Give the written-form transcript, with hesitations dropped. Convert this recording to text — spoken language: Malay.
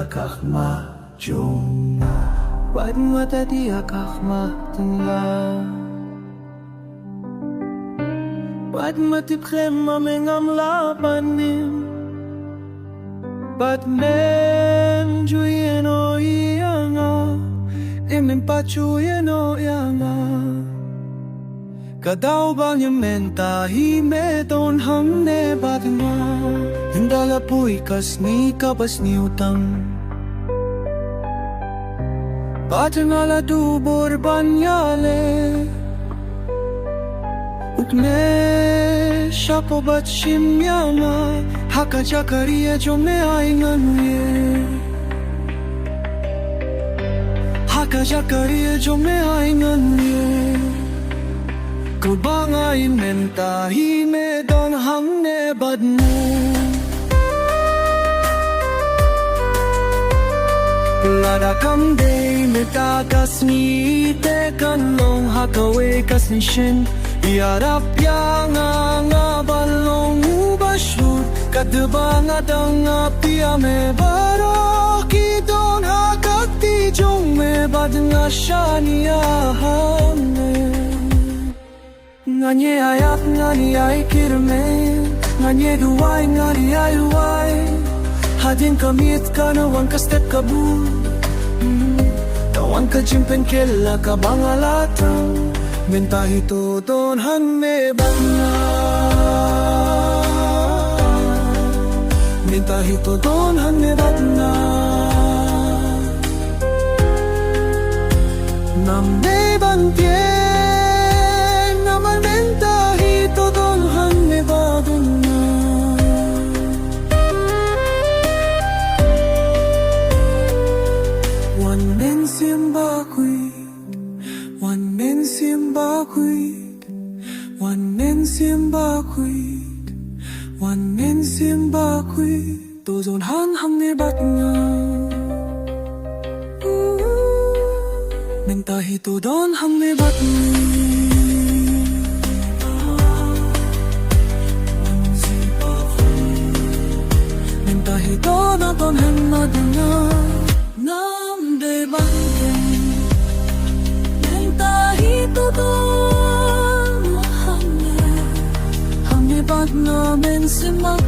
kakma jung Wad mata dia kakma tengah Wad matip khema mengam labanim Bad men juyen o ianga Emen pachuyen o ianga Kadau bang menta hi me don hang ne bad nga Hindala pui kas ni kabas ni utang Bad nga la dubor banyale Ukme shapo bat shimyama Haka jakaria jo me ainganuye Haka jakaria jo me ainganuye Kubanga imenta hi me don hang ne badmu Lada kam day me takas ni te kan long hakawe kas ni shin Yarap yang nga balong ubashut Kadbang adang apia me baro Ki don hakati jong me bad nga shania hamne Nganye ayap ngani ay kirme Nganye duway ngani ay uway Hadin kamit ka na wang kastet kabul Tawang ka jimpen kela ka bangalatang Mentahi to don han me banya Mentahi to don han me banya Nam me bantye Naman mentahi to don han me banya One men simba kui One men simba kuit, one men simba kuit, one men simba kuit. Tozon han hamne batnya. Mentahi to don hamne batnya. Mentahi to don hamne batnya. Nam de bangke. To don hamne bad na men simang